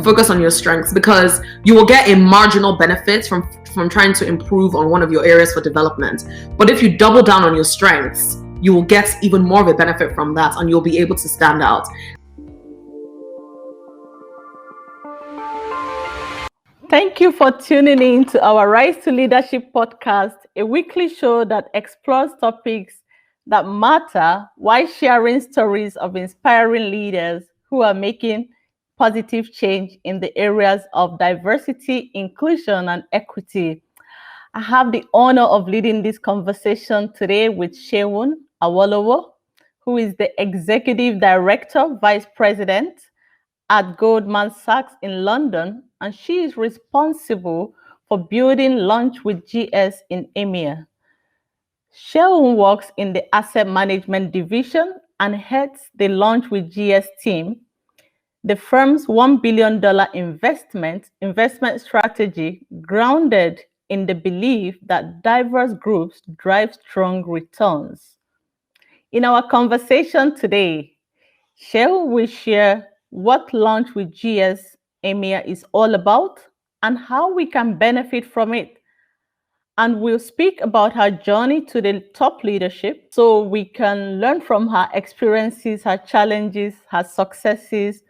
Focus on your strengths, because you will get a marginal benefit from trying to improve on one of your areas for development. But if you double down on your strengths, you will get even more of a benefit from that, and you'll be able to stand out. Thank you for tuning in to our Rise to Leadership podcast, a weekly show that explores topics that matter while sharing stories of inspiring leaders who are making positive change in the areas of diversity, inclusion, and equity. I have the honor of leading this conversation today with Seun Awolowo, who is the Executive Director, Vice President at Goldman Sachs in London, and she is responsible for building Launch with GS in EMEA. Seun works in the asset management division and heads the Launch with GS team, the firm's $1 billion investment strategy grounded in the belief that diverse groups drive strong returns. In our conversation today, Seun will share what Launch with GS EMEA is all about and how we can benefit from it. And we'll speak about her journey to the top leadership so we can learn from her experiences, her challenges, her successes.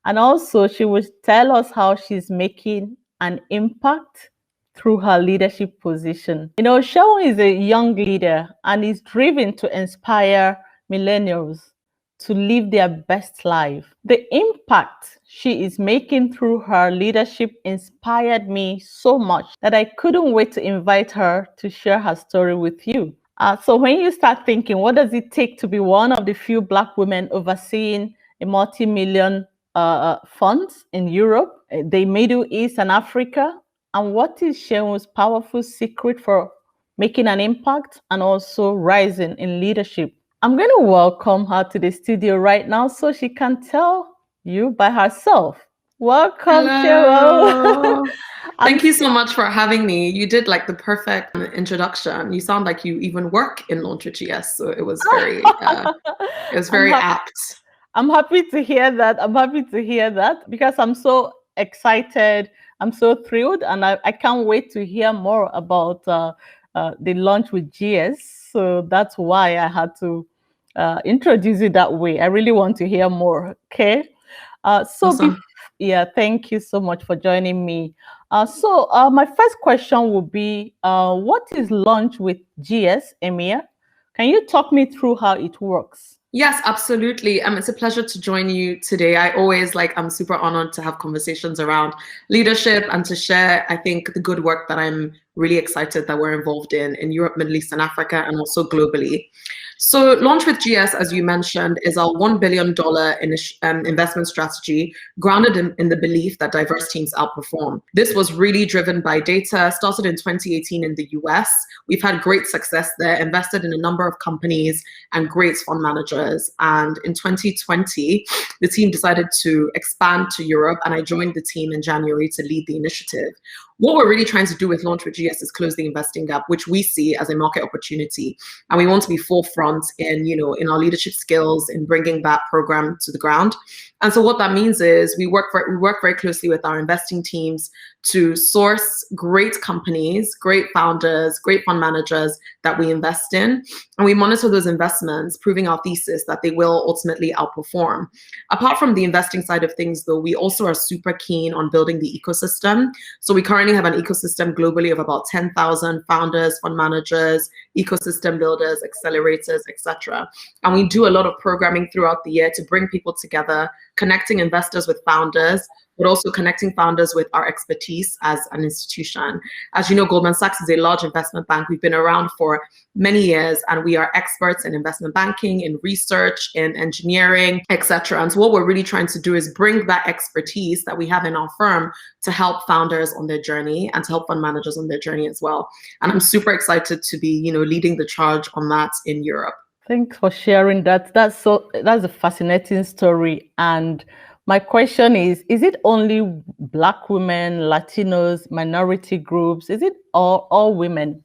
And also, she will tell us how she's making an impact through her leadership position. You know, Seun is a young leader and is driven to inspire millennials to live their best life. The impact she is making through her leadership inspired me so much that I couldn't wait to invite her to share her story with you. So when you start thinking, what does it take to be one of the few Black women overseeing a multi-million funds in Europe, the Middle East, and Africa? And what is Seun's powerful secret for making an impact and also rising in leadership? I'm going to welcome her to the studio right now so she can tell you by herself. Welcome, Seun. Thank you so much for having me. You did like the perfect introduction. You sound like you even work in Launch with GS, so it was very apt. I'm happy to hear that. I'm happy to hear that because I'm so excited. I'm so thrilled, and I can't wait to hear more about the Launch with GS. So that's why I had to introduce it that way. I really want to hear more. Okay. Awesome. Yeah, thank you so much for joining me. So my first question would be, what is Launch with GS EMEA? Can you talk me through how it works? Yes, absolutely. It's a pleasure to join you today. I'm super honored to have conversations around leadership and to share, I think, the good work that I'm really excited that we're involved in Europe, Middle East, and Africa, and also globally. So Launch with GS, as you mentioned, is our $1 billion investment strategy grounded in the belief that diverse teams outperform. This was really driven by data, started in 2018 in the US. We've had great success there, invested in a number of companies and great fund managers. And in 2020, the team decided to expand to Europe, and I joined the team in January to lead the initiative. What we're really trying to do with Launch with GS is close the investing gap, which we see as a market opportunity. And we want to be forefront in our leadership skills, in bringing that program to the ground. And so what that means is we work very closely with our investing teams to source great companies, great founders, great fund managers that we invest in. And we monitor those investments, proving our thesis that they will ultimately outperform. Apart from the investing side of things, though, we also are super keen on building the ecosystem. So we currently have an ecosystem globally of about 10,000 founders, fund managers, ecosystem builders, accelerators, etc. And we do a lot of programming throughout the year to bring people together, connecting investors with founders, but also connecting founders with our expertise as an institution. As you know, Goldman Sachs is a large investment bank. We've been around for many years, and we are experts in investment banking, in research, in engineering, etc. And so what we're really trying to do is bring that expertise that we have in our firm to help founders on their journey and to help fund managers on their journey as well. And I'm super excited to be, leading the charge on that in Europe. Thanks for sharing that. That's a fascinating story. And my question is it only Black women, Latinos, minority groups? Is it all women?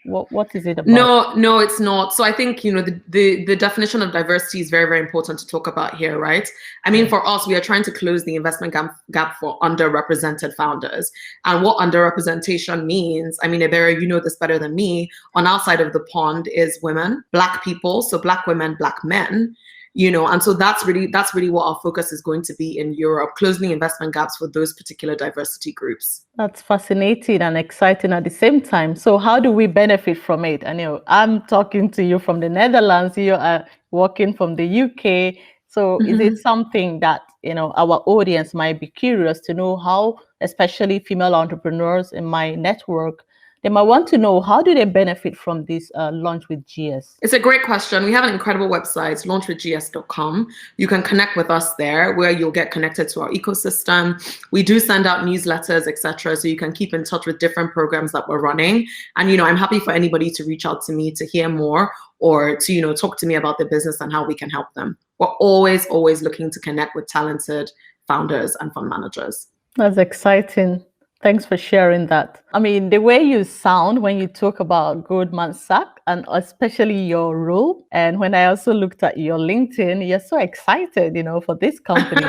What is it about? No, it's not. So I think, the definition of diversity is very, very important to talk about here, right? I mean, for us, we are trying to close the investment gap for underrepresented founders. And what underrepresentation means, I mean, Ebere, you know this better than me, on our side of the pond is women, Black people, so Black women, Black men. And so that's really what our focus is going to be in Europe, closing investment gaps for those particular diversity groups. That's fascinating and exciting at the same time. So how do we benefit from it? I know I'm talking to you from the Netherlands, you are working from the UK. So is it something that, our audience might be curious to know how, especially female entrepreneurs in my network, they might want to know, how do they benefit from this Launch with GS? It's a great question. We have an incredible website, launchwithgs.com. You can connect with us there, where you'll get connected to our ecosystem. We do send out newsletters, etc., so you can keep in touch with different programs that we're running. And I'm happy for anybody to reach out to me to hear more, or to talk to me about the business and how we can help them. We're always looking to connect with talented founders and fund managers. That's exciting. Thanks for sharing that. I mean, the way you sound when you talk about Goldman Sachs, and especially your role, and when I also looked at your LinkedIn, you're so excited, for this company.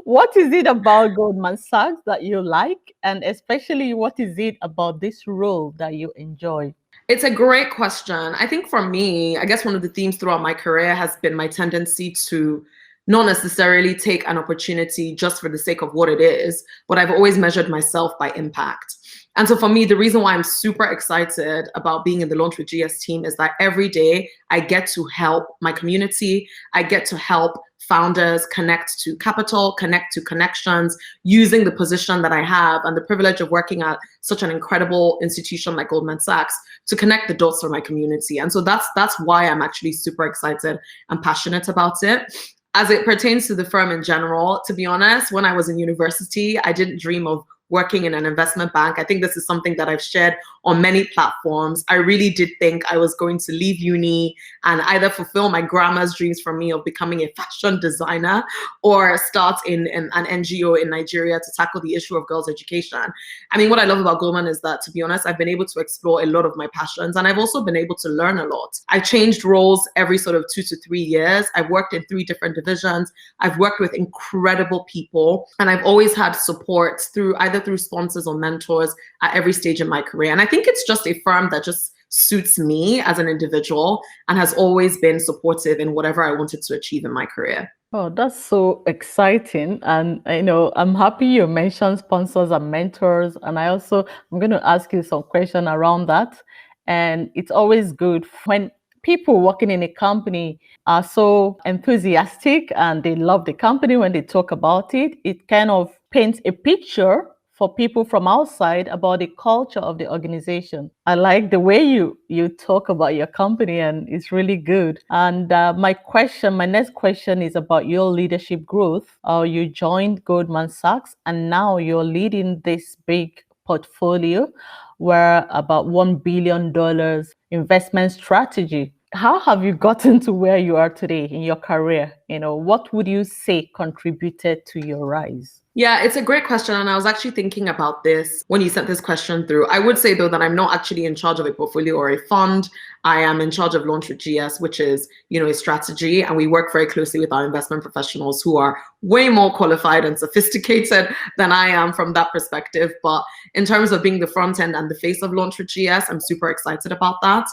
What is it about Goldman Sachs that you like? And especially, what is it about this role that you enjoy? It's a great question. I think for me, I guess one of the themes throughout my career has been my tendency to not necessarily take an opportunity just for the sake of what it is, but I've always measured myself by impact. And so for me, the reason why I'm super excited about being in the Launch with GS team is that every day I get to help my community. I get to help founders connect to capital, connect to connections, using the position that I have and the privilege of working at such an incredible institution like Goldman Sachs to connect the dots for my community. And so that's why I'm actually super excited and passionate about it. As it pertains to the firm in general, to be honest, when I was in university, I didn't dream of working in an investment bank. I think this is something that I've shared on many platforms. I really did think I was going to leave uni and either fulfill my grandma's dreams for me of becoming a fashion designer or start in an NGO in Nigeria to tackle the issue of girls' education. I mean, what I love about Goldman is that, to be honest, I've been able to explore a lot of my passions, and I've also been able to learn a lot. I changed roles every sort of 2 to 3 years. I've worked in 3 different divisions. I've worked with incredible people, and I've always had support either through sponsors or mentors at every stage in my career. And I think it's just a firm that just suits me as an individual and has always been supportive in whatever I wanted to achieve in my career. Oh, that's so exciting. And I'm happy you mentioned sponsors and mentors. And I'm going to ask you some questions around that. And it's always good when people working in a company are so enthusiastic and they love the company when they talk about it. It kind of paints a picture for people from outside about the culture of the organization. I like the way you talk about your company, and it's really good. And my next question is about your leadership growth. You joined Goldman Sachs, and now you're leading this big portfolio where about $1 billion investment strategy. How have you gotten to where you are today in your career? What would you say contributed to your rise? Yeah, it's a great question. And I was actually thinking about this when you sent this question through. I would say, though, that I'm not actually in charge of a portfolio or a fund. I am in charge of Launch with GS, which is, a strategy. And we work very closely with our investment professionals who are way more qualified and sophisticated than I am from that perspective. But in terms of being the front end and the face of Launch with GS, I'm super excited about that.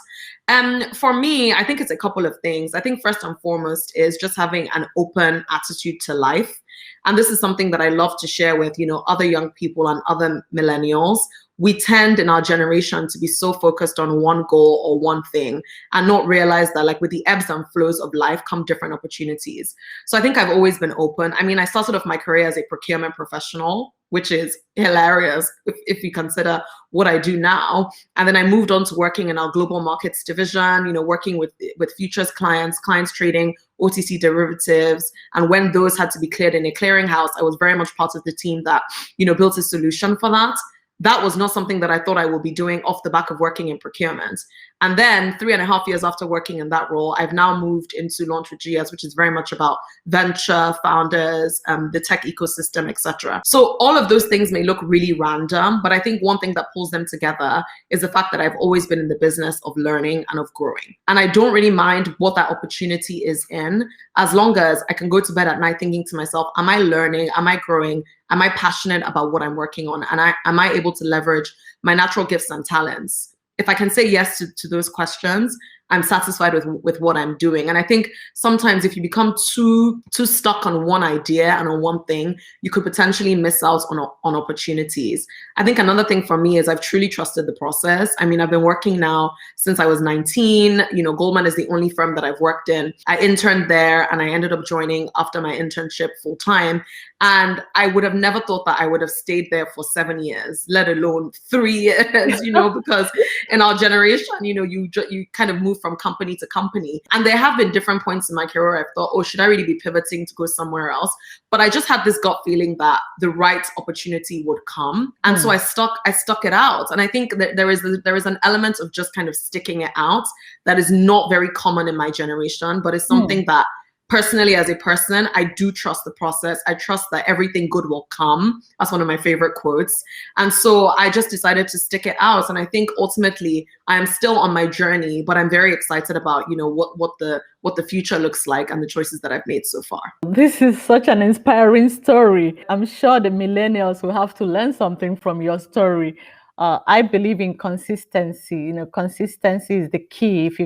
And for me, I think it's a couple of things. I think first and foremost is just having an open attitude to life. And this is something that I love to share with, other young people and other millennials. We tend in our generation to be so focused on one goal or one thing and not realize that, like, with the ebbs and flows of life come different opportunities. So I think I've always been open. I mean, I started off my career as a procurement professional, which is hilarious if you consider what I do now. And then I moved on to working in our global markets division, working with futures clients trading OTC derivatives. And when those had to be cleared in a clearinghouse, I was very much part of the team that, built a solution for that. That was not something that I thought I would be doing off the back of working in procurement. And then 3.5 years after working in that role, I've now moved into Launch with GS, which is very much about venture, founders, the tech ecosystem, etc. So all of those things may look really random, but I think one thing that pulls them together is the fact that I've always been in the business of learning and of growing. And I don't really mind what that opportunity is in, as long as I can go to bed at night thinking to myself, am I learning? Am I growing? Am I passionate about what I'm working on? And am I able to leverage my natural gifts and talents? If I can say yes to those questions, I'm satisfied with what I'm doing. And I think sometimes if you become too stuck on one idea and on one thing, you could potentially miss out on opportunities. I think another thing for me is I've truly trusted the process. I mean, I've been working now since I was 19. You know, Goldman is the only firm that I've worked in. I interned there and I ended up joining after my internship full time. And I would have never thought that I would have stayed there for 7 years, let alone 3 years, you know, because in our generation, you know, you kind of move from company to company. And there have been different points in my career where I've thought, oh, should I really be pivoting to go somewhere else? But I just had this gut feeling that the right opportunity would come. And so I stuck it out. And I think that there is an element of just kind of sticking it out that is not very common in my generation, but it's something that personally, as a person, I do trust the process. I trust that everything good will come. That's one of my favorite quotes. And so I just decided to stick it out. And I think ultimately I am still on my journey, but I'm very excited about, you know, what the future looks like and the choices that I've made so far. This is such an inspiring story. I'm sure the millennials will have to learn something from your story. I believe in consistency. You know, consistency is the key. If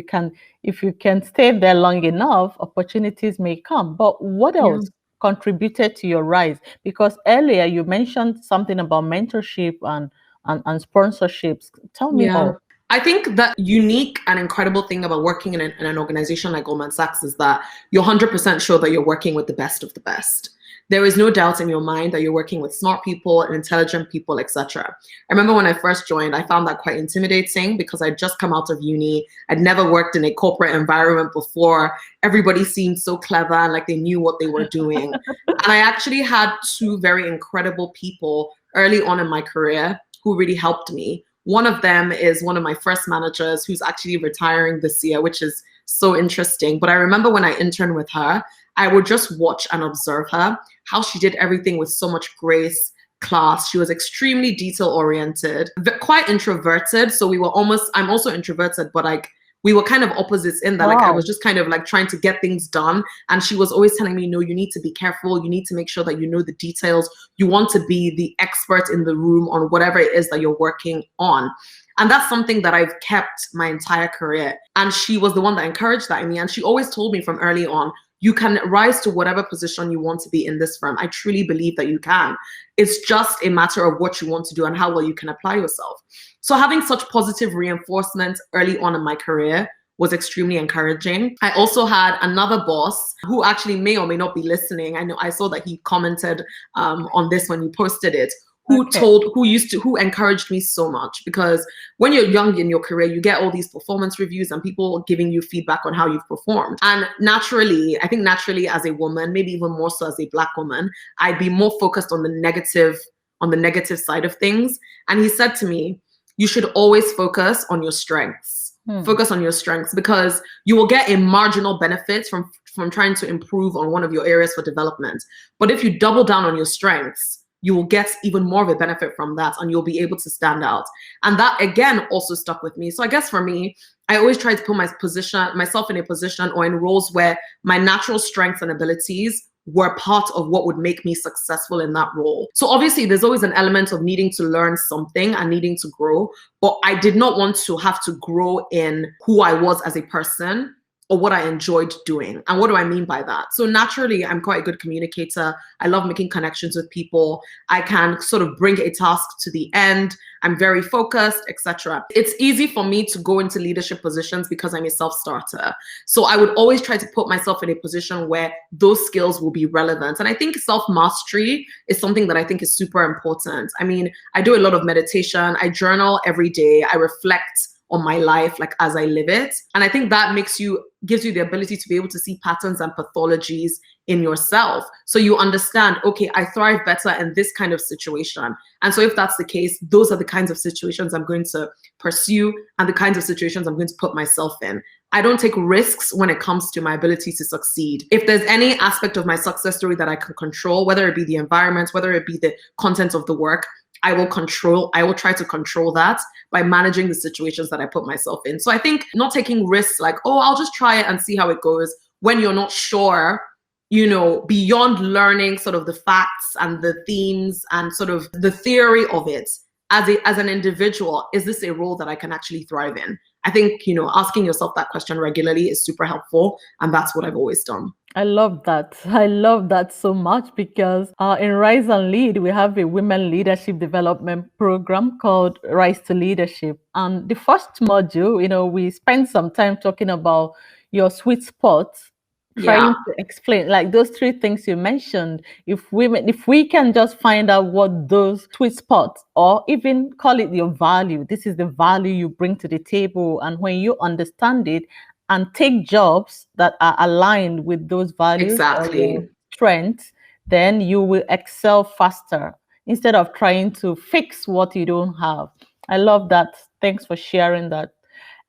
you can stay there long enough, opportunities may come. But what else contributed to your rise? Because earlier you mentioned something about mentorship and sponsorships. Tell me more. I think the unique and incredible thing about working in an organization like Goldman Sachs is that you're 100% sure that you're working with the best of the best. There is no doubt in your mind that you're working with smart people and intelligent people, etc. I remember when I first joined, I found that quite intimidating because I'd just come out of uni. I'd never worked in a corporate environment before. Everybody seemed so clever and like they knew what they were doing. And I actually had 2 very incredible people early on in my career who really helped me. One of them is one of my first managers who's actually retiring this year, which is so interesting. But I remember when I interned with her, I would just watch and observe her, how she did everything with so much grace, class. She was extremely detail oriented, quite introverted. So I'm also introverted, but like we were kind of opposites in that. Like I was just kind of like trying to get things done. And she was always telling me, no, you need to be careful. You need to make sure that you know the details. You want to be the expert in the room on whatever it is that you're working on. And that's something that I've kept my entire career. And she was the one that encouraged that in me. And she always told me from early on, you can rise to whatever position you want to be in this firm. I truly believe that you can. It's just a matter of what you want to do and how well you can apply yourself. So having such positive reinforcement early on in my career was extremely encouraging. I also had another boss who actually may or may not be listening. I saw that he commented on this when you posted it, who encouraged me so much, because when you're young in your career, you get all these performance reviews and people giving you feedback on how you've performed. And naturally, I think naturally as a woman, maybe even more so as a Black woman, I'd be more focused on the negative side of things. And he said to me, you should always focus on your strengths. Focus on your strengths, because you will get a marginal benefit from trying to improve on one of your areas for development. But if you double down on your strengths, you will get even more of a benefit from that and you'll be able to stand out. And that again also stuck with me. So I guess for me, I always try to put myself in a position or in roles where my natural strengths and abilities were part of what would make me successful in that role. So obviously there's always an element of needing to learn something and needing to grow, but I did not want to have to grow in who I was as a person or what I enjoyed doing. And what do I mean by that? So naturally, I'm quite a good communicator. I love making connections with people. I can sort of bring a task to the end. I'm very focused, etc. It's easy for me to go into leadership positions because I'm a self-starter. So I would always try to put myself in a position where those skills will be relevant. And I think self-mastery is something that I think is super important. I mean, I do a lot of meditation. I journal every day. I reflect on my life, like as I live it. And I think that gives you the ability to be able to see patterns and pathologies in yourself. So you understand, okay, I thrive better in this kind of situation. And so if that's the case, those are the kinds of situations I'm going to pursue and the kinds of situations I'm going to put myself in. I don't take risks when it comes to my ability to succeed. If there's any aspect of my success story that I can control, whether it be the environment, whether it be the content of the work, I will try to control that by managing the situations that I put myself in. So I think not taking risks like, oh, I'll just try it and see how it goes when you're not sure, beyond learning sort of the facts and the themes and sort of the theory of it as an individual, is this a role that I can actually thrive in? I think, asking yourself that question regularly is super helpful. And that's what I've always done. I love that. I love that so much because in Rise and Lead, we have a women leadership development program called Rise to Leadership. And the first module, we spent some time talking about your sweet spots, trying to explain like those three things you mentioned. If we can just find out what those sweet spots, or even call it your value, this is the value you bring to the table. And when you understand it and take jobs that are aligned with those values, exactly, or strengths, then you will excel faster instead of trying to fix what you don't have. I love that. Thanks for sharing that.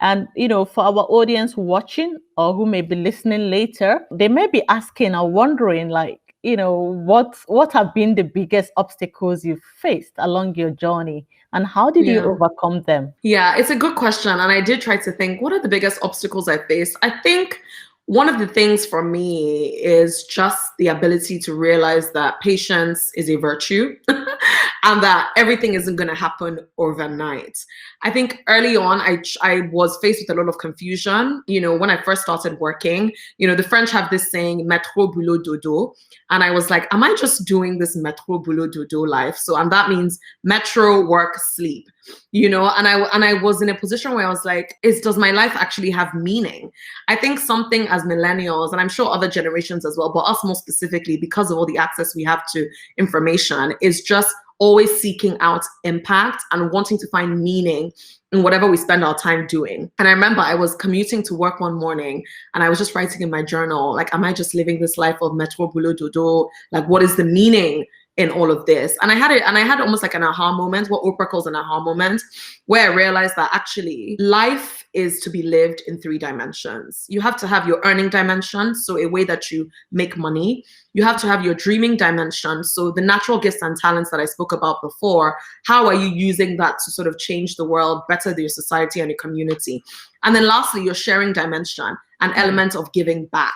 And, for our audience watching or who may be listening later, they may be asking or wondering, like, what have been the biggest obstacles you've faced along your journey and how did you overcome them? Yeah, it's a good question. And I did try to think, what are the biggest obstacles I faced? I think one of the things for me is just the ability to realize that patience is a virtue and that everything isn't going to happen overnight. I think early on, I was faced with a lot of confusion. When I first started working, the French have this saying, métro, boulot, dodo. And I was like, am I just doing this métro, boulot, dodo life? And that means metro, work, sleep, and I was in a position where I was like, does my life actually have meaning? I think something as millennials, and I'm sure other generations as well, but us more specifically, because of all the access we have to information, is just always seeking out impact and wanting to find meaning in whatever we spend our time doing. And I remember I was commuting to work one morning and I was just writing in my journal, like, am I just living this life of metro, boulot, dodo? Like, what is the meaning in all of this? And I had almost like an aha moment, what Oprah calls an aha moment, where I realized that actually life is to be lived in 3 dimensions. You have to have your earning dimension, so a way that you make money. You have to have your dreaming dimension, so the natural gifts and talents that I spoke about before, how are you using that to sort of change the world, better your society and your community? And then lastly, your sharing dimension, an element of giving back.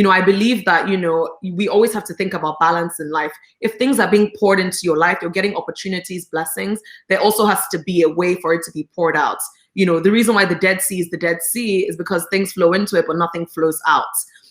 I believe that, we always have to think about balance in life. If things are being poured into your life, you're getting opportunities, blessings, there also has to be a way for it to be poured out. The reason why the Dead Sea is the Dead Sea is because things flow into it, but nothing flows out.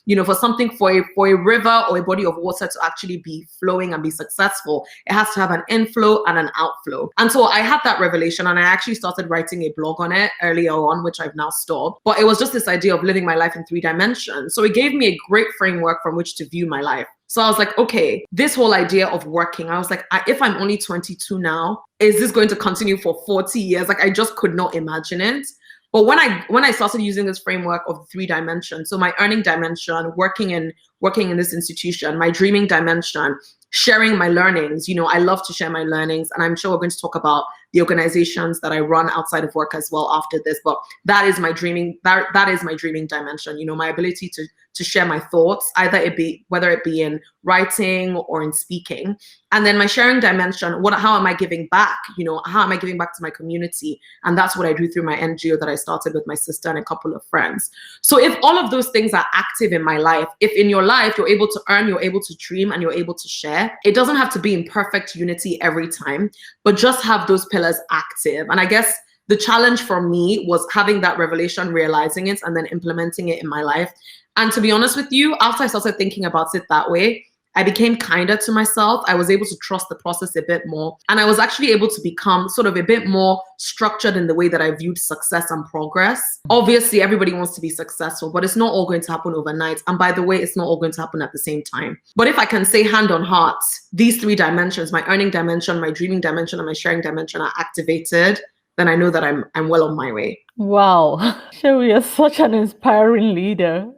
For a river or a body of water to actually be flowing and be successful, it has to have an inflow and an outflow. And so I had that revelation and I actually started writing a blog on it earlier on, which I've now stopped. But it was just this idea of living my life in 3 dimensions. So it gave me a great framework from which to view my life. So I was like, okay, this whole idea of working, I was like, if I'm only 22 now, is this going to continue for 40 years? Like, I just could not imagine it. But when I started using this framework of the 3 dimensions, so my earning dimension, working in this institution, my dreaming dimension, sharing my learnings, I love to share my learnings, and I'm sure we're going to talk about the organizations that I run outside of work as well after this. But that is my dreaming. That is my dreaming dimension. My ability to share my thoughts, whether it be in writing or in speaking. And then my sharing dimension, how am I giving back? How am I giving back to my community? And that's what I do through my NGO that I started with my sister and a couple of friends. So if all of those things are active in my life, if in your life you're able to earn, you're able to dream, and you're able to share, it doesn't have to be in perfect unity every time, but just have those pillars active. And I guess the challenge for me was having that revelation, realizing it, and then implementing it in my life. And to be honest with you, after I started thinking about it that way, I became kinder to myself. I was able to trust the process a bit more. And I was actually able to become sort of a bit more structured in the way that I viewed success and progress. Obviously, everybody wants to be successful, but it's not all going to happen overnight. And by the way, it's not all going to happen at the same time. But if I can say hand on heart, these 3 dimensions, my earning dimension, my dreaming dimension, and my sharing dimension are activated, then I know that I'm well on my way. Wow, Sherry, you're such an inspiring leader.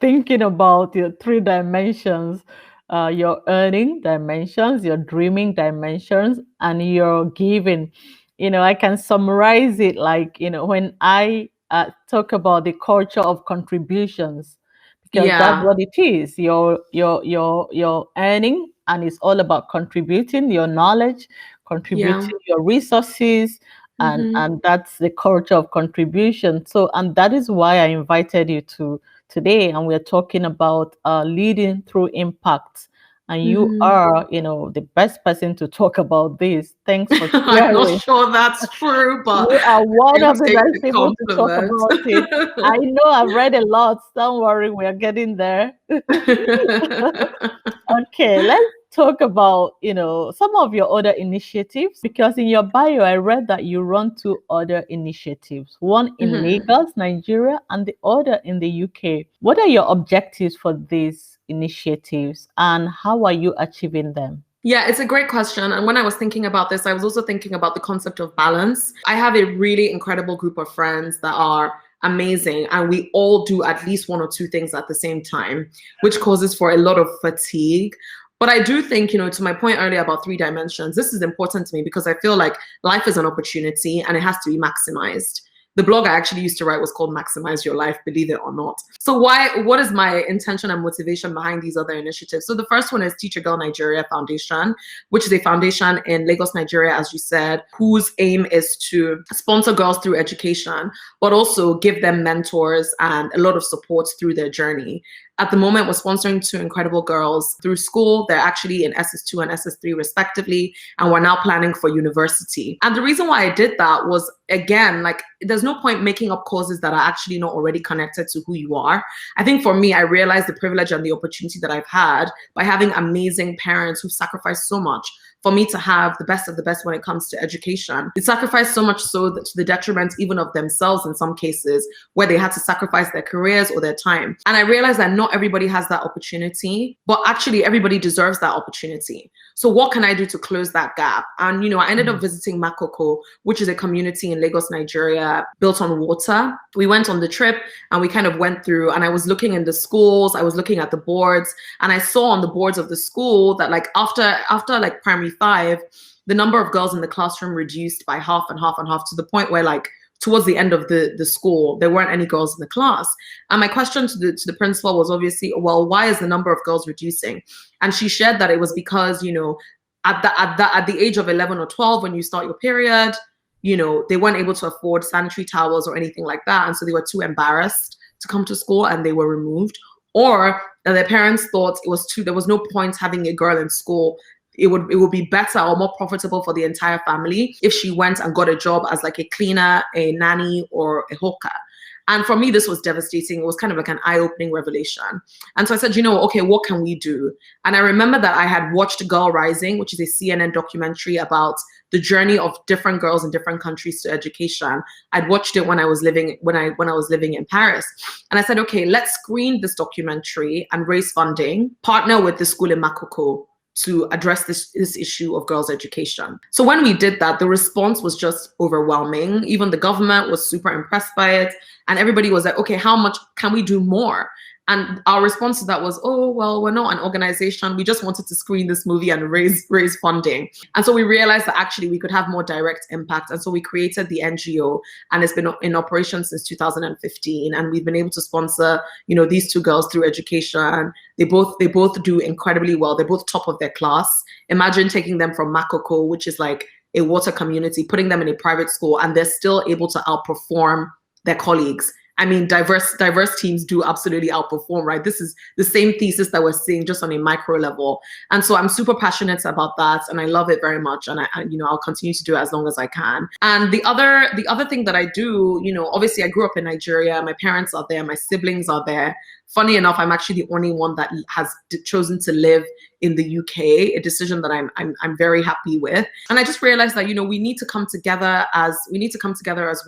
Thinking about your three dimensions, your earning dimensions, your dreaming dimensions, and your giving. I can summarize it like, when I talk about the culture of contributions, because that's Yeah, what it is. Your earning, and it's all about contributing your knowledge, yeah. contributing your resources, and that's the culture of contribution. So, and that is why I invited you to today, and we're talking about leading through impact. And you Mm-hmm. are, the best person to talk about this. Thanks for I'm not sharing. sure that's true, but You are one I of the take best the people to talk compliment. about it. I know I've read a lot. Don't worry, we're getting there. Okay, let's talk about, some of your other initiatives, because in your bio I read that you run two other initiatives, one in Mhm. Lagos, Nigeria, and the other in the UK. What are your objectives for these initiatives and how are you achieving them? Yeah, it's a great question. And when I was thinking about this, I was also thinking about the concept of balance. I have a really incredible group of friends that are amazing, and we all do at least one or two things at the same time, which causes for a lot of fatigue. But I do think, to my point earlier about three dimensions, this is important to me because I feel like life is an opportunity and it has to be maximized. The blog I actually used to write was called Maximize Your Life, believe it or not. So what is my intention and motivation behind these other initiatives? So the first one is Teacher Girl Nigeria Foundation, which is a foundation in Lagos, Nigeria, as you said, whose aim is to sponsor girls through education, but also give them mentors and a lot of support through their journey. At the moment, we're sponsoring two incredible girls through school. They're actually in SS2 and SS3 respectively, and we're now planning for university. And the reason why I did that was, again, like, there's no point making up causes that are actually not already connected to who you are. I think for me, I realized the privilege and the opportunity that I've had by having amazing parents who sacrificed so much for me to have the best of the best when it comes to education. They sacrificed so much so that to the detriment even of themselves in some cases, where they had to sacrifice their careers or their time. And I realized that not everybody has that opportunity, but actually everybody deserves that opportunity. So what can I do to close that gap? And, I ended up visiting Makoko, which is a community in Lagos, Nigeria, built on water. We went on the trip and we kind of went through, and I was looking in the schools, I was looking at the boards, and I saw on the boards of the school that like after like primary 5, the number of girls in the classroom reduced by half and half and half, to the point where like towards the end of the school, there weren't any girls in the class. And my question to the principal was obviously, well, why is the number of girls reducing? And she shared that it was because, at the age of 11 or 12, when you start your period, they weren't able to afford sanitary towels or anything like that. And so they were too embarrassed to come to school and they were removed. Or their parents thought there was no point having a girl in school. It would be better or more profitable for the entire family if she went and got a job as like a cleaner, a nanny, or a hawker. And for me, this was devastating. It was kind of like an eye-opening revelation. And so I said, okay, what can we do? And I remember that I had watched Girl Rising, which is a CNN documentary about the journey of different girls in different countries to education. I'd watched it when I was living in Paris. And I said, okay, let's screen this documentary and raise funding, partner with the school in Makoko to address this issue of girls' education. So when we did that, the response was just overwhelming. Even the government was super impressed by it. And everybody was like, okay, how much can we do more? And our response to that was, oh, well, we're not an organization. We just wanted to screen this movie and raise funding. And so we realized that actually we could have more direct impact. And so we created the NGO, and it's been in operation since 2015. And we've been able to sponsor, these two girls through education. They both do incredibly well. They're both top of their class. Imagine taking them from Makoko, which is like a water community, putting them in a private school, and they're still able to outperform their colleagues. I mean, diverse teams do absolutely outperform, right? This is the same thesis that we're seeing just on a micro level. And so I'm super passionate about that, and I love it very much. And I'll continue to do it as long as I can. And the other thing that I do, obviously I grew up in Nigeria. My parents are there. My siblings are there. Funny enough, I'm actually the only one that has chosen to live in the UK, a decision that I'm very happy with. And I just realized that, we need to come together as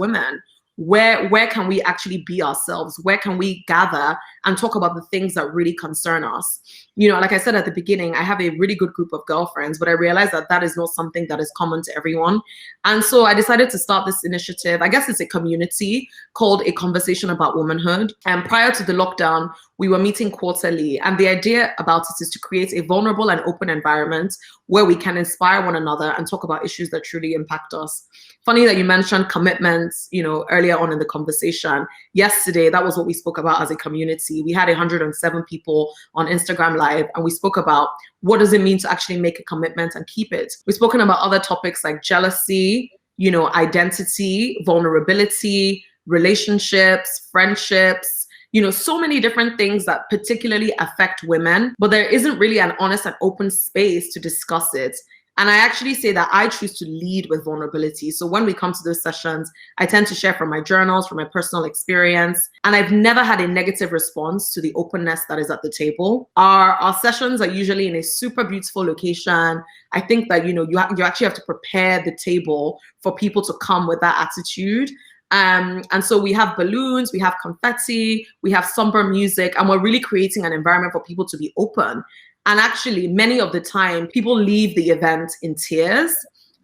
women. where can we actually be ourselves? Where can we gather and talk about the things that really concern us? You know, like I said at the beginning, I have a really good group of girlfriends, but I realized that that is not something that is common to everyone. And so I decided to start this initiative. I guess it's a community called A Conversation About Womanhood. And prior to the lockdown, we were meeting quarterly. And the idea about it is to create a vulnerable and open environment where we can inspire one another and talk about issues that truly impact us. Funny that you mentioned commitments, you know, earlier on in the conversation. Yesterday, that was what we spoke about as a community. We had 107 people on Instagram Live, and we spoke about what does it mean to actually make a commitment and keep it. We've spoken about other topics like jealousy, you know, identity, vulnerability, relationships, friendships, you know, so many different things that particularly affect women, but there isn't really an honest and open space to discuss it. And I actually say that I choose to lead with vulnerability. So when we come to those sessions, I tend to share from my journals, from my personal experience. And I've never had a negative response to the openness that is at the table. Our sessions are usually in a super beautiful location. I think that, you know, you actually have to prepare the table for people to come with that attitude. And so we have balloons, we have confetti, we have somber music, and we're really creating an environment for people to be open. And actually, many of the time, people leave the event in tears.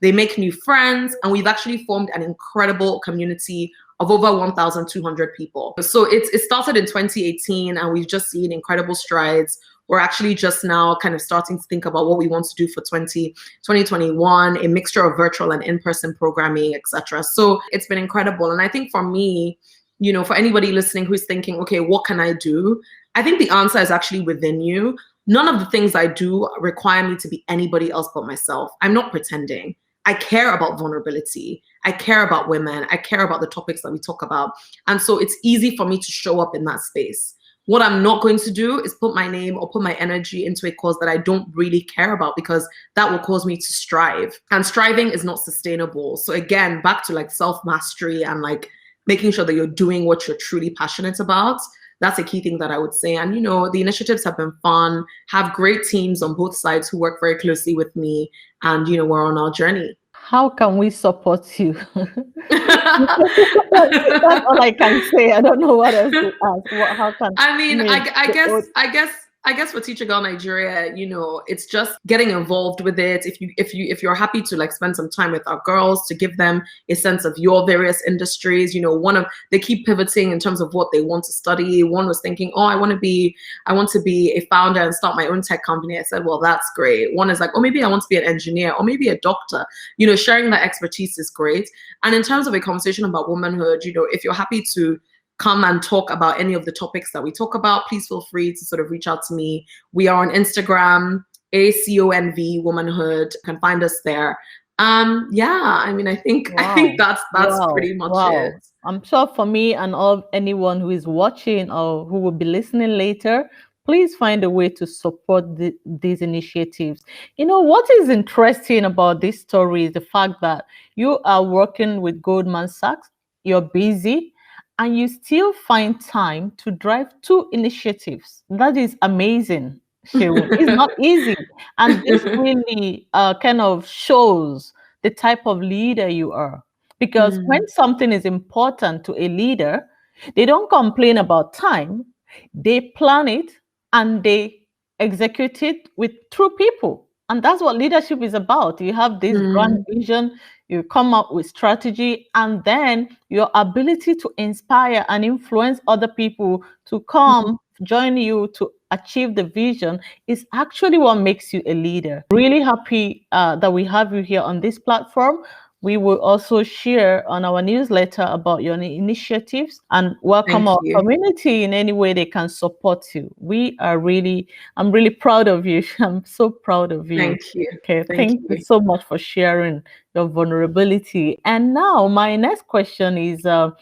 They make new friends, and we've actually formed an incredible community of over 1,200 people. So it started in 2018, and we've just seen incredible strides. We're actually just now kind of starting to think about what we want to do for 2021, a mixture of virtual and in-person programming, etc. So it's been incredible. And I think for me, you know, for anybody listening who's thinking, okay, what can I do? I think the answer is actually within you. None of the things I do require me to be anybody else but myself. I'm not pretending. I care about vulnerability. I care about women. I care about the topics that we talk about. And so it's easy for me to show up in that space. What I'm not going to do is put my name or put my energy into a cause that I don't really care about, because that will cause me to strive. And striving is not sustainable. So again, back to like self-mastery and like making sure that you're doing what you're truly passionate about. That's a key thing that I would say. And, you know, the initiatives have been fun, have great teams on both sides who work very closely with me. And, you know, we're on our journey. How can we support you? That's all I can say. I don't know what else to ask. How can I mean, I guess for Teacher Girl Nigeria, you know, it's just getting involved with it. If you're happy to like spend some time with our girls, to give them a sense of your various industries, you know, they keep pivoting in terms of what they want to study. One was thinking, oh, I want to be a founder and start my own tech company. I said, well, that's great. One is like, oh, maybe I want to be an engineer or maybe a doctor. You know, sharing that expertise is great. And in terms of a conversation about womanhood, you know, if you're happy to come and talk about any of the topics that we talk about, please feel free to sort of reach out to me. We are on Instagram, ACONV Womanhood. You can find us there. Yeah, I mean, I think that's pretty much it. I'm sure for me and anyone who is watching or who will be listening later, please find a way to support these initiatives. You know, what is interesting about this story is the fact that you are working with Goldman Sachs, you're busy, and you still find time to drive 2 initiatives. That is amazing, Seun. It's not easy. And this really kind of shows the type of leader you are. Because when something is important to a leader, they don't complain about time. They plan it and they execute it with true people. And that's what leadership is about. You have this grand vision, you come up with strategy, and then your ability to inspire and influence other people to come join you to achieve the vision is actually what makes you a leader. Really happy that we have you here on this platform. We will also share on our newsletter about your initiatives and welcome our community in any way they can support you. I'm really proud of you. I'm so proud of you. Thank you. Okay, thank you so much for sharing your vulnerability. And now my next question is, I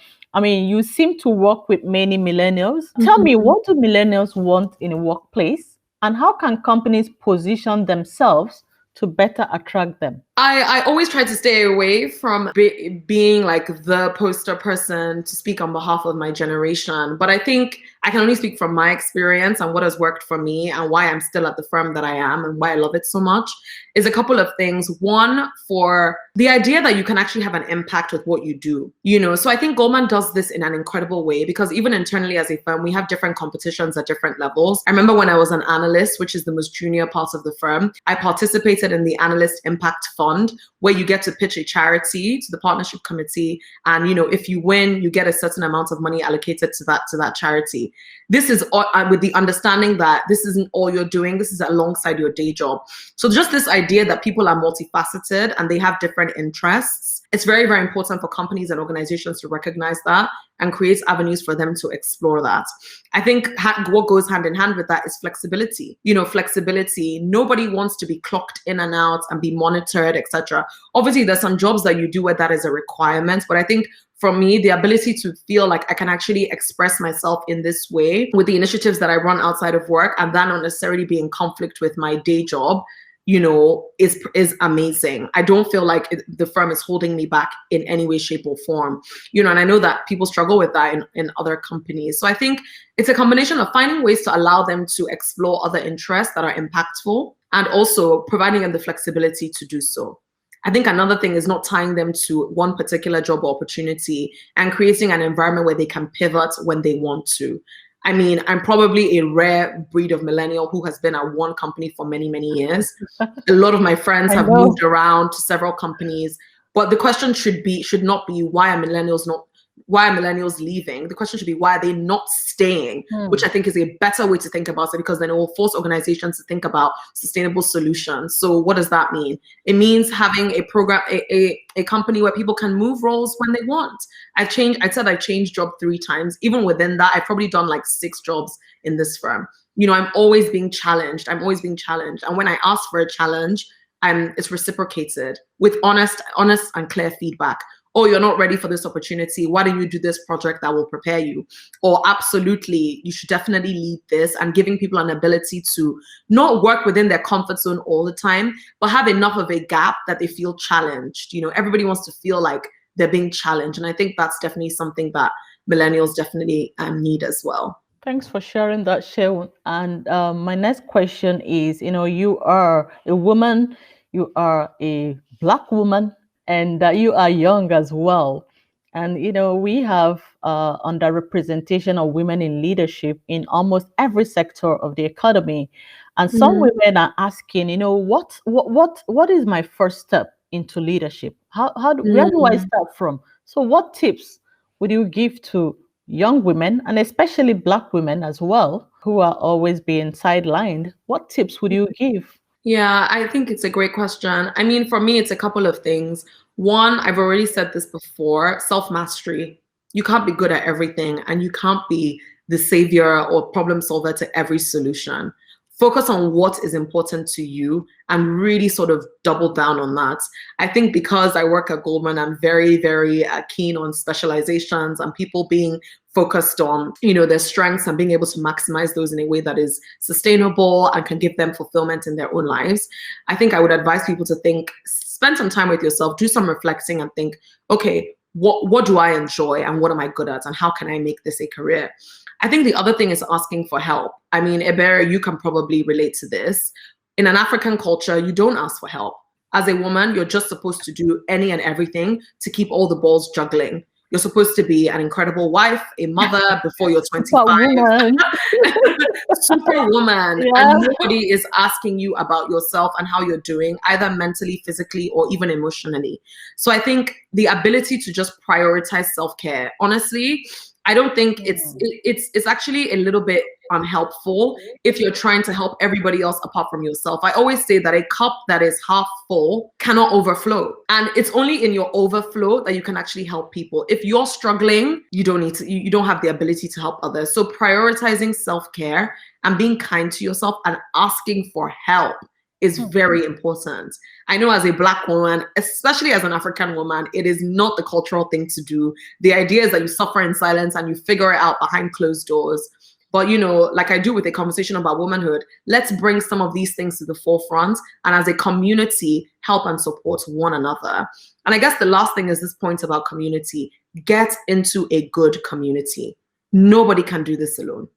mean, you seem to work with many millennials. Tell me, what do millennials want in a workplace, and how can companies position themselves to better attract them? I always try to stay away from being like the poster person to speak on behalf of my generation. But I think I can only speak from my experience and what has worked for me and why I'm still at the firm that I am and why I love it so much is a couple of things. One, for the idea that you can actually have an impact with what you do, So I think Goldman does this in an incredible way because even internally as a firm, we have different competitions at different levels. I remember when I was an analyst, which is the most junior part of the firm, I participated in the Analyst Impact Fund, where you get to pitch a charity to the partnership committee. And, if you win, you get a certain amount of money allocated to that charity. This is all, with the understanding that this isn't all you're doing. This is alongside your day job. So just this idea that people are multifaceted and they have different interests. It's very, very important for companies and organizations to recognize that and create avenues for them to explore that. I think what goes hand in hand with that is flexibility. Flexibility. Nobody wants to be clocked in and out and be monitored, etc. Obviously, there's some jobs that you do where that is a requirement, but I think for me, the ability to feel like I can actually express myself in this way with the initiatives that I run outside of work and that not necessarily be in conflict with my day job, is amazing. I don't feel like the firm is holding me back in any way, shape, or form, and I know that people struggle with that in other companies. So I think it's a combination of finding ways to allow them to explore other interests that are impactful and also providing them the flexibility to do so. I think another thing is not tying them to one particular job opportunity and creating an environment where they can pivot when they want to. I mean, I'm probably a rare breed of millennial who has been at one company for many, many years. A lot of my friends have moved around to several companies, but the question should not be why are millennials leaving? The question should be why are they not staying, which I think is a better way to think about it because then it will force organizations to think about sustainable solutions. So what does that mean? It means having a program, a company where people can move roles when they want. I said I changed job 3 times. Even within that, I've probably done like 6 jobs in this firm. I'm always being challenged. And when I ask for a challenge, it's reciprocated with honest and clear feedback. Oh, you're not ready for this opportunity. Why don't you do this project that will prepare you? Or absolutely, you should definitely lead this, and giving people an ability to not work within their comfort zone all the time, but have enough of a gap that they feel challenged. Everybody wants to feel like they're being challenged. And I think that's definitely something that millennials definitely need as well. Thanks for sharing that, Seun. And my next question is, you are a woman, you are a Black woman, and you are young as well. And, we have underrepresentation of women in leadership in almost every sector of the economy. And some women are asking, what is my first step into leadership? Where do I start from? So what tips would you give to young women, and especially Black women as well, who are always being sidelined? What tips would you give? Yeah, I think it's a great question. I mean, for me, it's a couple of things. One, I've already said this before, self-mastery. You can't be good at everything, and you can't be the savior or problem solver to every solution. Focus on what is important to you and really sort of double down on that. I think because I work at Goldman, I'm very, very keen on specializations and people being focused on, their strengths and being able to maximize those in a way that is sustainable and can give them fulfillment in their own lives. I think I would advise people to spend some time with yourself, do some reflecting and think, okay, what do I enjoy and what am I good at and how can I make this a career? I think the other thing is asking for help. I mean, Ebere, you can probably relate to this. In an African culture, you don't ask for help. As a woman, you're just supposed to do any and everything to keep all the balls juggling. You're supposed to be an incredible wife, a mother before you're 25. Superwoman. Yeah. And nobody is asking you about yourself and how you're doing, either mentally, physically, or even emotionally. So I think the ability to just prioritize self-care, honestly, I don't think it's actually a little bit unhelpful if you're trying to help everybody else apart from yourself. I always say that a cup that is half full cannot overflow. And it's only in your overflow that you can actually help people. If you're struggling, you don't have the ability to help others. So prioritizing self-care and being kind to yourself and asking for help is very important. I know as a Black woman, especially as an African woman, it is not the cultural thing to do. The idea is that you suffer in silence and you figure it out behind closed doors. But, like I do with a conversation about womanhood, let's bring some of these things to the forefront and as a community, help and support one another. And I guess the last thing is this point about community. Get into a good community. Nobody can do this alone.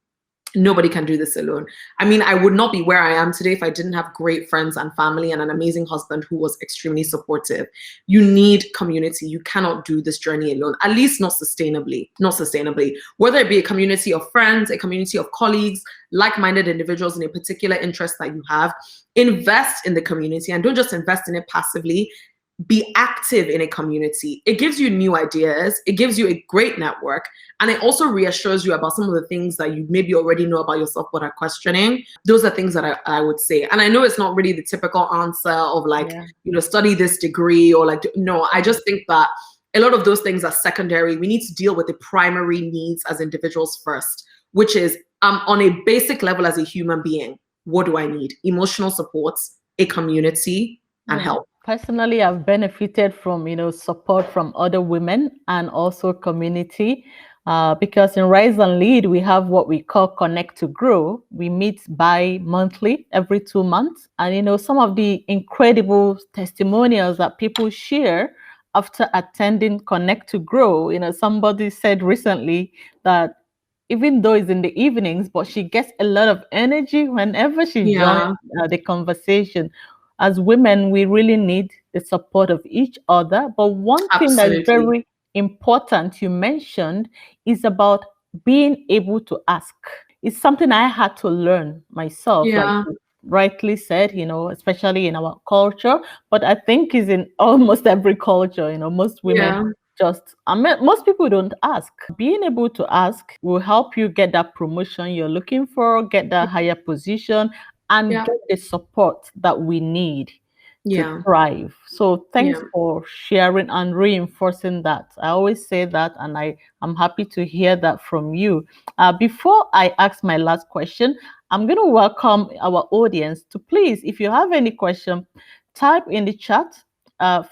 Nobody can do this alone. I mean, I would not be where I am today if I didn't have great friends and family and an amazing husband who was extremely supportive. You need community. You cannot do this journey alone, at least not sustainably. Not sustainably. Whether it be a community of friends, a community of colleagues, like-minded individuals in a particular interest that you have, invest in the community, and don't just invest in it passively. Be active in a community. It gives you new ideas, it gives you a great network, and it also reassures you about some of the things that you maybe already know about yourself but are questioning. Those are things that I would say. And I know it's not really the typical answer of like, study this degree or like, no, I just think that a lot of those things are secondary. We need to deal with the primary needs as individuals first, which is on a basic level as a human being, what do I need? Emotional support, a community, and help. Personally, I've benefited from, support from other women and also community, because in Rise and Lead, we have what we call Connect to Grow. We meet bi-monthly, every 2 months. And, some of the incredible testimonials that people share after attending Connect to Grow, somebody said recently that even though it's in the evenings, but she gets a lot of energy whenever she joins the conversation. As women, we really need the support of each other. But one thing that's very important you mentioned is about being able to ask. It's something I had to learn myself, like you rightly said, especially in our culture, but I think is in almost every culture, most women most people don't ask. Being able to ask will help you get that promotion you're looking for, get that higher position, and get the support that we need to thrive. So thanks for sharing and reinforcing that. I always say that, and I'm happy to hear that from you. Before I ask my last question, I'm going to welcome our audience to please, if you have any question, type in the chat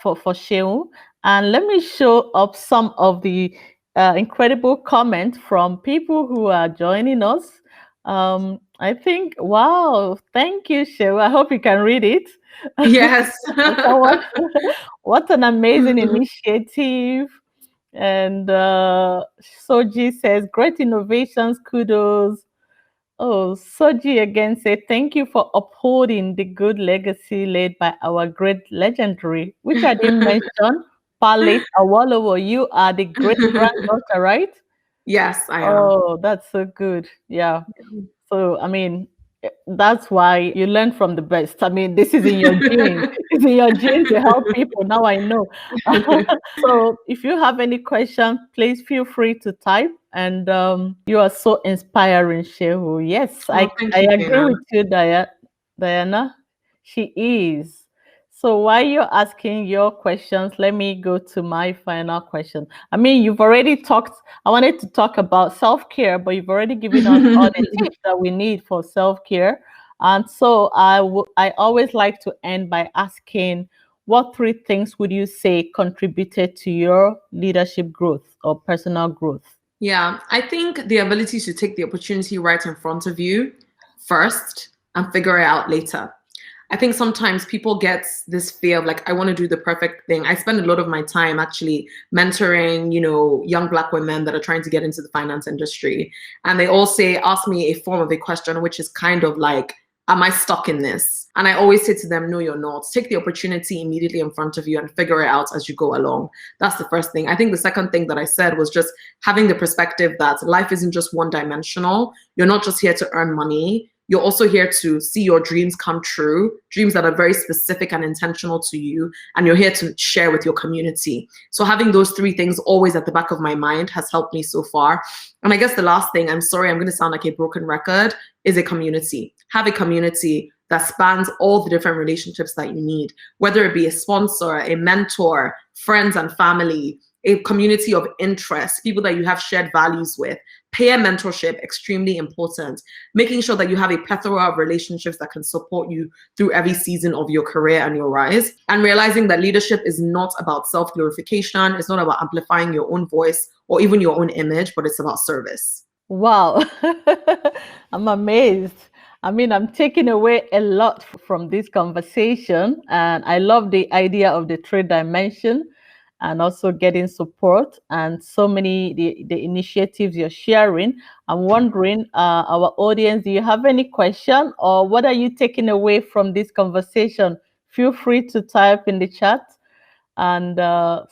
for Seun, and let me show up some of the incredible comments from people who are joining us. I think, wow, thank you, Seun. I hope you can read it. Yes. What an amazing initiative. And Soji says, great innovations, kudos. Oh, Soji again said, thank you for upholding the good legacy laid by our great legendary, which I didn't mention, Palette Awolowo. You are the great granddaughter, right? Yes, I am. Oh, that's so good. Yeah. So, I mean, that's why you learn from the best. I mean, this is in your genes. It's in your genes to help people. Now I know. So if you have any question, please feel free to type. And you are so inspiring, Shehu. Yes, I agree with you, Diana. She is. So while you're asking your questions, let me go to my final question. I mean, you've already talked, I wanted to talk about self-care, but you've already given us all the tips that we need for self-care. And so I always like to end by asking, what 3 things would you say contributed to your leadership growth or personal growth? Yeah, I think the ability to take the opportunity right in front of you first and figure it out later. I think sometimes people get this fear of like, I want to do the perfect thing. I spend a lot of my time actually mentoring, young Black women that are trying to get into the finance industry. And they all ask me a form of a question, which is kind of like, am I stuck in this? And I always say to them, no, you're not. Take the opportunity immediately in front of you and figure it out as you go along. That's the first thing. I think the second thing that I said was just having the perspective that life isn't just one dimensional. You're not just here to earn money. You're also here to see your dreams come true, dreams that are very specific and intentional to you, and you're here to share with your community. So having those 3 things always at the back of my mind has helped me so far. And I guess the last thing, I'm sorry, I'm going to sound like a broken record, is a community. Have a community that spans all the different relationships that you need, whether it be a sponsor, a mentor, friends and family, a community of interest, people that you have shared values with. Peer mentorship, extremely important. Making sure that you have a plethora of relationships that can support you through every season of your career and your rise. And realizing that leadership is not about self-glorification. It's not about amplifying your own voice or even your own image, but it's about service. Wow. I'm amazed. I mean, I'm taking away a lot from this conversation, and I love the idea of the 3 dimension. and also getting support and so many the initiatives you're sharing. I'm wondering, our audience, do you have any question or what are you taking away from this conversation? Feel free to type in the chat. And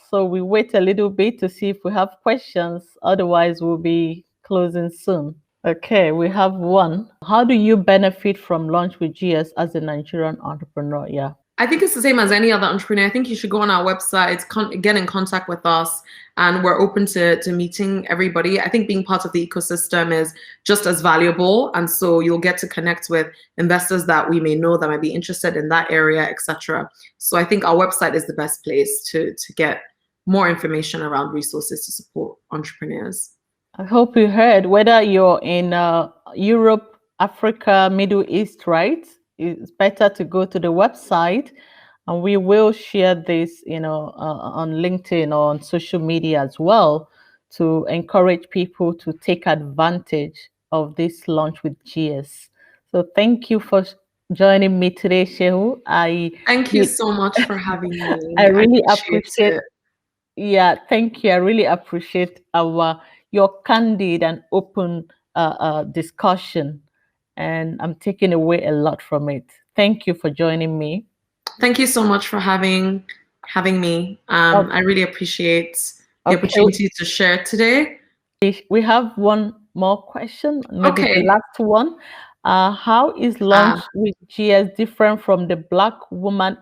so we wait a little bit to see if we have questions. Otherwise, we'll be closing soon. Okay, we have one. How do you benefit from Lunch with GS as a Nigerian entrepreneur? Yeah. I think it's the same as any other entrepreneur. I think you should go on our website, get in contact with us, and we're open to meeting everybody. I think being part of the ecosystem is just as valuable. And so you'll get to connect with investors that we may know that might be interested in that area, etc. So I think our website is the best place to get more information around resources to support entrepreneurs. I hope you heard, whether you're in Europe, Africa, Middle East, right? It's better to go to the website, and we will share this, on LinkedIn or on social media as well, to encourage people to take advantage of this Launch with GS. So thank you for joining me today, Shehu. Thank you so much for having me. I really appreciate it. Yeah, thank you. I really appreciate your candid and open discussion, and I'm taking away a lot from it. Thank you for joining me. Thank you so much for having me. I really appreciate the opportunity to share today. We have one more question, maybe the last one. How is Launch with GS different from the Black Woman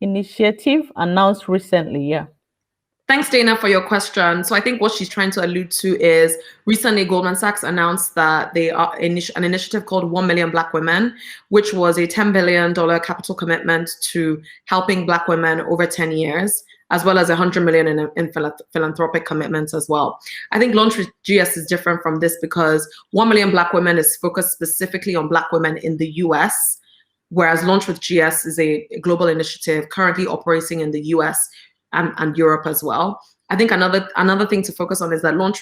Initiative announced recently? Yeah. Thanks, Dana, for your question. So I think what she's trying to allude to is recently Goldman Sachs announced that they are an initiative called 1 Million Black Women, which was a $10 billion capital commitment to helping Black women over 10 years, as well as 100 million in philanthropic commitments as well. I think Launch with GS is different from this because 1 Million Black Women is focused specifically on Black women in the US, whereas Launch with GS is a global initiative currently operating in the US and Europe as well. I think another thing to focus on is that 1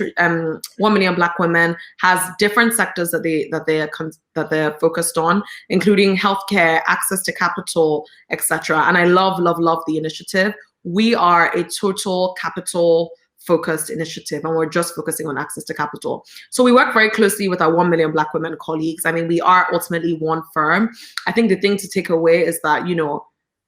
Million Black Women has different sectors that they're focused on, including healthcare, access to capital, etc. And I love the initiative. We are a total capital focused initiative, and we're just focusing on access to capital. So we work very closely with our 1 Million Black Women colleagues. I mean, we are ultimately one firm. I think the thing to take away is that,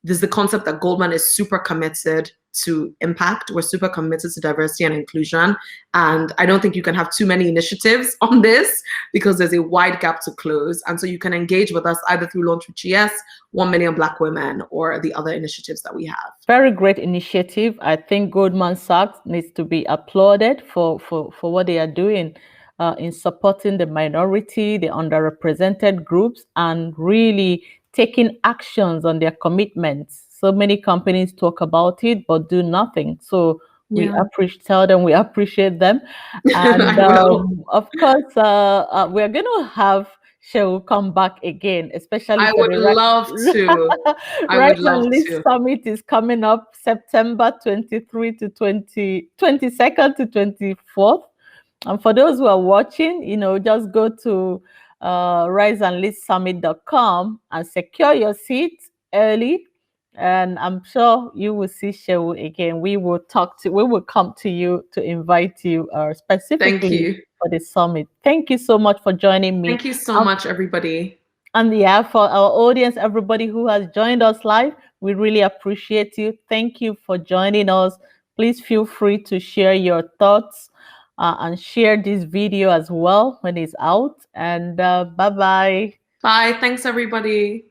there's the concept that Goldman is super committed to impact. We're super committed to diversity and inclusion. And I don't think you can have too many initiatives on this because there's a wide gap to close. And so you can engage with us either through Launch with GS, 1 Million Black Women, or the other initiatives that we have. Very great initiative. I think Goldman Sachs needs to be applauded for what they are doing in supporting the minority, the underrepresented groups, and really taking actions on their commitments. So many companies talk about it, but do nothing. So we tell them we appreciate them. And of course, we're going to have Shehu come back again, especially I would love to. Rise and Lead Summit is coming up September 23 to 22nd to 24th. And for those who are watching, just go to riseandleadsummit.com and secure your seat early. And I'm sure you will see Shehu again. We will come to you to invite you specifically for the summit. Thank you so much for joining me. Thank you so much, everybody. And for our audience, everybody who has joined us live, we really appreciate you. Thank you for joining us. Please feel free to share your thoughts and share this video as well when it's out. And bye-bye. Bye. Thanks, everybody.